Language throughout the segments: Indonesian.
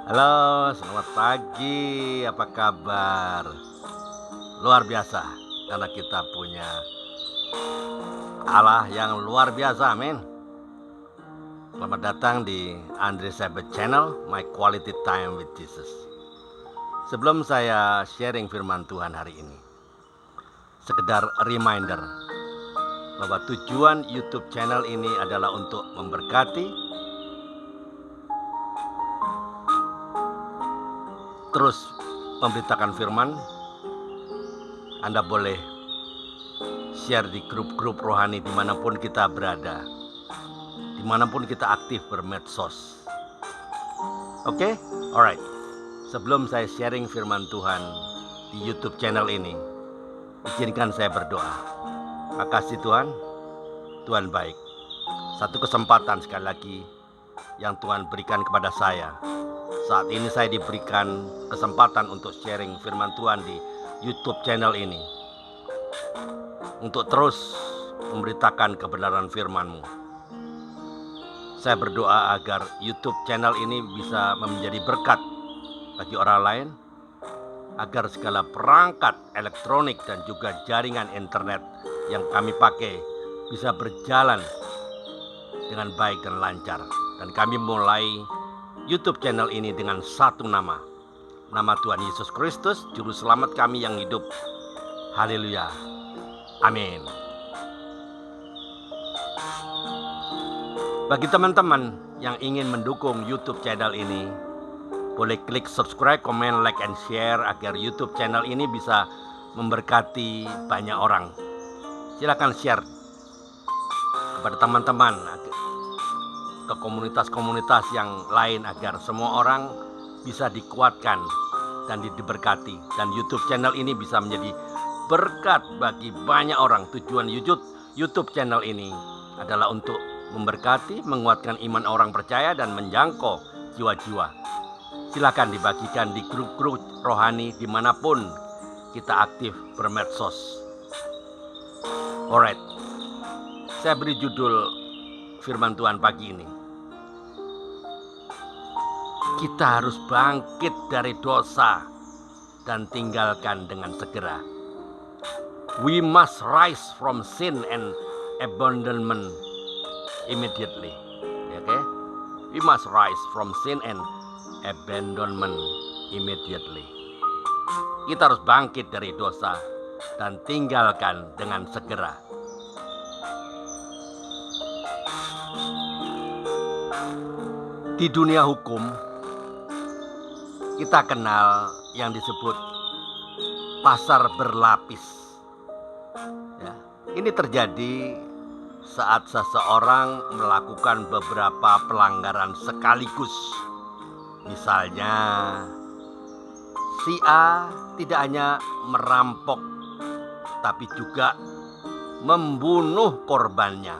Halo, selamat pagi. Apa kabar? Luar biasa, karena kita punya Allah yang luar biasa, amin. Selamat datang di Andre Sabet Channel, My Quality Time with Jesus. Sebelum saya sharing firman Tuhan hari ini, sekedar reminder bahwa tujuan YouTube channel ini adalah untuk memberkati, terus memberitakan firman. Anda boleh share di grup-grup rohani dimanapun kita berada, dimanapun kita aktif bermedsos. Oke? Alright. Sebelum saya sharing firman Tuhan di YouTube channel ini, izinkan saya berdoa. Makasih Tuhan, Tuhan baik. Satu kesempatan sekali lagi yang Tuhan berikan kepada saya. Saat ini saya diberikan kesempatan untuk sharing firman Tuhan di YouTube channel ini, untuk terus memberitakan kebenaran firman-Mu. Saya berdoa agar YouTube channel ini bisa menjadi berkat bagi orang lain, agar segala perangkat elektronik dan juga jaringan internet yang kami pakai bisa berjalan dengan baik dan lancar. Dan kami mulai YouTube channel ini dengan satu nama Tuhan Yesus Kristus, Juru Selamat kami yang hidup. Haleluya, amin. Bagi teman-teman yang ingin mendukung YouTube channel ini, boleh klik subscribe, komen, like, and share agar YouTube channel ini bisa memberkati banyak orang. Silakan share kepada teman-teman, ke komunitas-komunitas yang lain agar semua orang bisa dikuatkan dan diberkati. Dan YouTube channel ini bisa menjadi berkat bagi banyak orang. Tujuan YouTube channel ini adalah untuk memberkati, menguatkan iman orang percaya dan menjangkau jiwa-jiwa. Silakan dibagikan di grup-grup rohani dimanapun kita aktif bermedsos. Alright, saya beri judul firman Tuhan pagi ini. Kita harus bangkit dari dosa dan tinggalkan dengan segera. We must rise from sin and abandonment immediately. Okay? We must rise from sin and abandonment immediately. Kita harus bangkit dari dosa dan tinggalkan dengan segera. Di dunia hukum, kita kenal yang disebut pasar berlapis. Ya, ini terjadi saat seseorang melakukan beberapa pelanggaran sekaligus. Misalnya, si A tidak hanya merampok, tapi juga membunuh korbannya.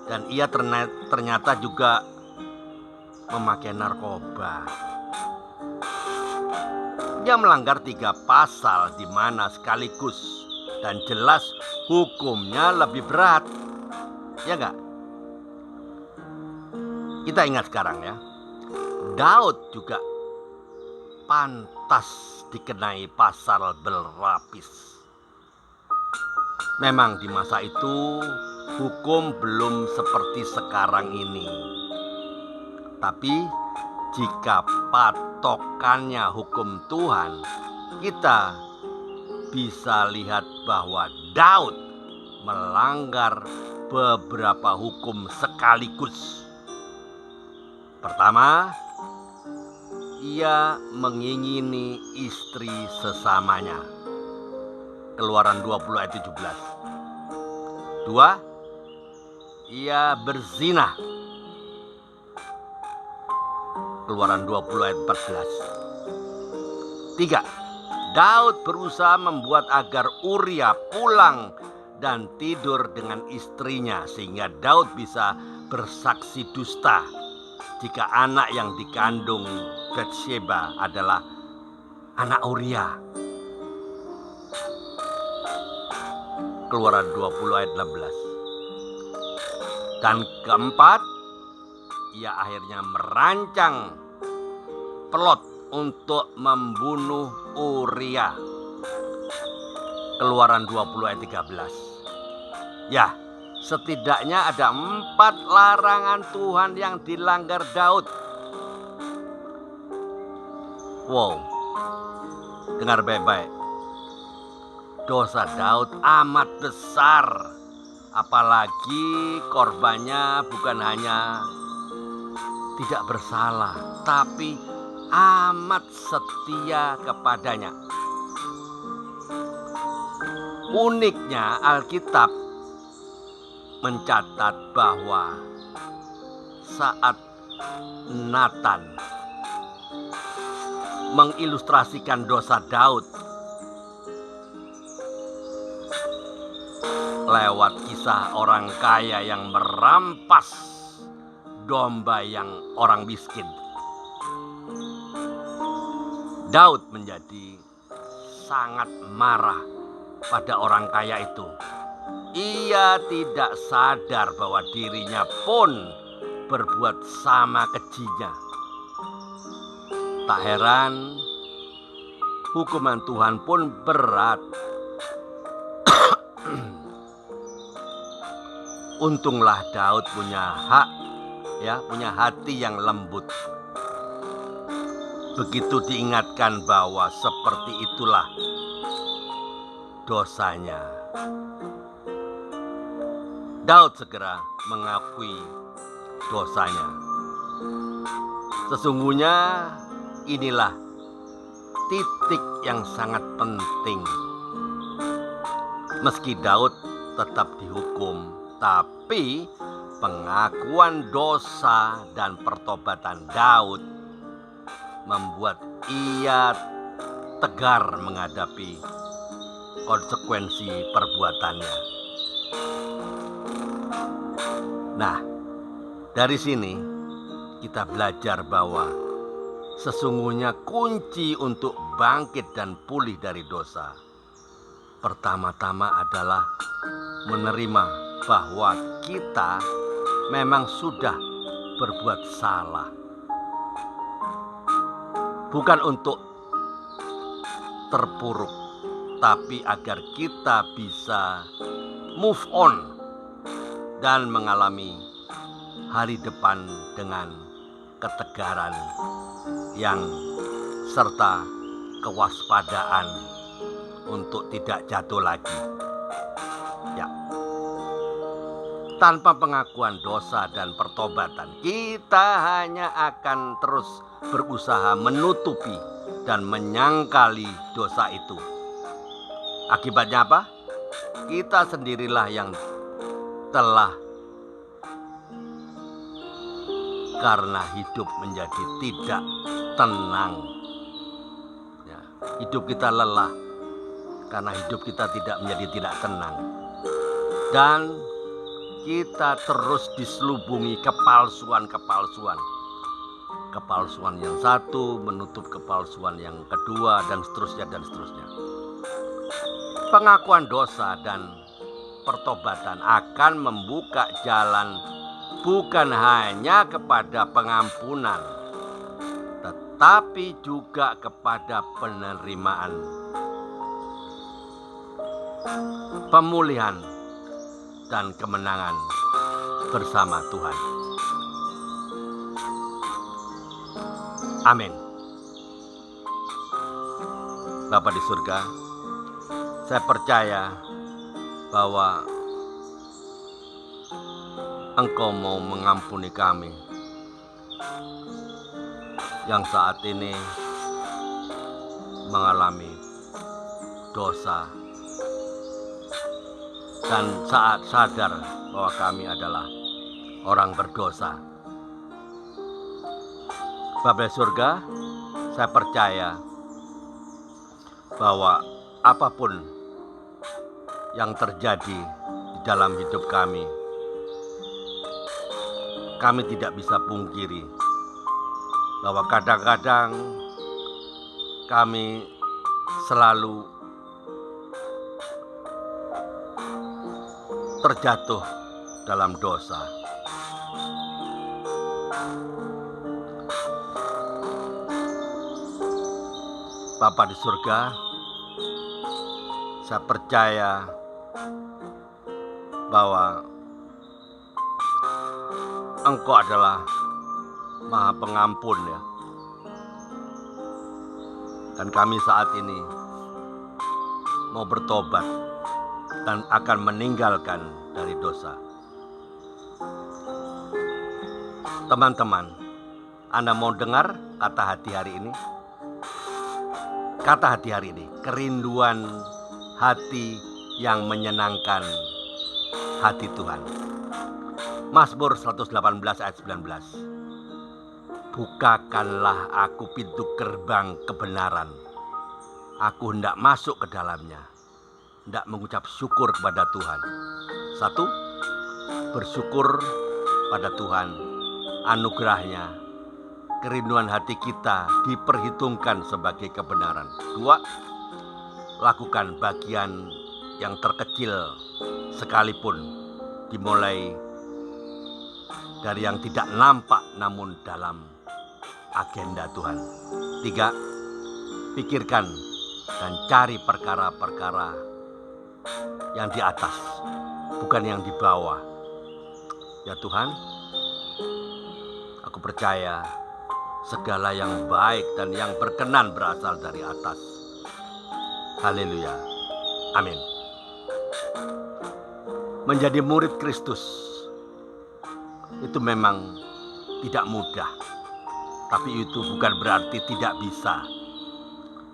Dan ia ternyata juga memakai narkoba. Dia melanggar 3 pasal di mana sekaligus dan jelas hukumnya lebih berat. Ya enggak? Kita ingat sekarang ya, Daud juga pantas dikenai pasal berlapis. Memang di masa itu hukum belum seperti sekarang ini. Tapi jika patokannya hukum Tuhan, kita bisa lihat bahwa Daud melanggar beberapa hukum sekaligus. Pertama, ia mengingini istri sesamanya. Keluaran 20 ayat 17. 2, ia berzina. Keluaran 20 ayat 14. 3, Daud berusaha membuat agar Uria pulang dan tidur dengan istrinya sehingga Daud bisa bersaksi dusta jika anak yang dikandung Batsheba adalah anak Uria. Keluaran 20 ayat 16. Dan keempat, ia akhirnya merancang berkomplot untuk membunuh Uria. Keluaran 20 ayat 13. Ya, setidaknya ada 4 larangan Tuhan yang dilanggar Daud. Wow, dengar baik-baik. Dosa Daud amat besar. Apalagi korbannya bukan hanya tidak bersalah, tapi amat setia kepadanya. Uniknya Alkitab mencatat bahwa saat Nathan mengilustrasikan dosa Daud lewat kisah orang kaya yang merampas domba yang orang miskin, Daud menjadi sangat marah pada orang kaya itu. Ia tidak sadar bahwa dirinya pun berbuat sama kejinya. Tak heran hukuman Tuhan pun berat. Untunglah Daud punya hati yang lembut. Begitu diingatkan bahwa seperti itulah dosanya, Daud segera mengakui dosanya. Sesungguhnya inilah titik yang sangat penting. Meski Daud tetap dihukum, tapi pengakuan dosa dan pertobatan Daud membuat ia tegar menghadapi konsekuensi perbuatannya. Nah, dari sini kita belajar bahwa sesungguhnya kunci untuk bangkit dan pulih dari dosa pertama-tama adalah menerima bahwa kita memang sudah berbuat salah. Bukan untuk terpuruk, tapi agar kita bisa move on dan mengalami hari depan dengan ketegaran yang serta kewaspadaan untuk tidak jatuh lagi. Ya. Tanpa pengakuan dosa dan pertobatan, kita hanya akan terus berusaha menutupi dan menyangkali dosa itu. Akibatnya apa? Kita sendirilah yang telah karena hidup menjadi tidak tenang. Ya, hidup kita lelah karena hidup kita tidak menjadi tidak tenang. Dan kita terus diselubungi kepalsuan-kepalsuan. Kepalsuan yang satu menutup kepalsuan yang kedua, dan seterusnya dan seterusnya. Pengakuan dosa dan pertobatan akan membuka jalan bukan hanya kepada pengampunan, tetapi juga kepada penerimaan, pemulihan, dan kemenangan bersama Tuhan. Amin. Bapa di surga, saya percaya bahwa Engkau mau mengampuni kami yang saat ini mengalami dosa dan saat sadar bahwa kami adalah orang berdosa. Bapa di surga, saya percaya bahwa apapun yang terjadi di dalam hidup kami tidak bisa pungkiri bahwa kadang-kadang kami selalu terjatuh dalam dosa. Bapa di surga, saya percaya bahwa Engkau adalah Maha Pengampun ya. Dan kami saat ini mau bertobat dan akan meninggalkan dari dosa. Teman-teman, Anda mau dengar kata hati hari ini? Kata hati hari ini, kerinduan hati yang menyenangkan hati Tuhan. Mazmur 118 ayat 19. Bukakanlah aku pintu gerbang kebenaran. Aku hendak masuk ke dalamnya, hendak mengucap syukur kepada Tuhan. 1. Bersyukur pada Tuhan, anugerahnya. Kerinduan hati kita diperhitungkan sebagai kebenaran. 2. Lakukan bagian yang terkecil sekalipun, dimulai dari yang tidak nampak namun dalam agenda Tuhan. 3. Pikirkan dan cari perkara-perkara yang di atas, bukan yang di bawah. Ya Tuhan, aku percaya segala yang baik dan yang berkenan berasal dari atas. Haleluya. Amin. Menjadi murid Kristus itu memang tidak mudah. Tapi itu bukan berarti tidak bisa.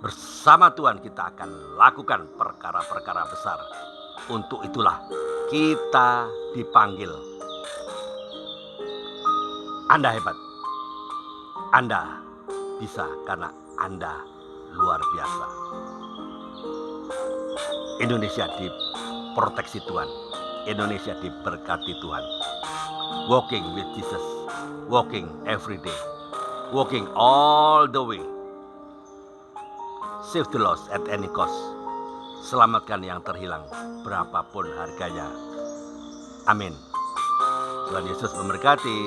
Bersama Tuhan kita akan lakukan perkara-perkara besar. Untuk itulah kita dipanggil. Anda hebat. Anda bisa karena Anda luar biasa. Indonesia diproteksi Tuhan. Indonesia diberkati Tuhan. Walking with Jesus. Walking every day. Walking all the way. Save the lost at any cost. Selamatkan yang terhilang berapapun harganya. Amin. Tuhan Yesus memberkati.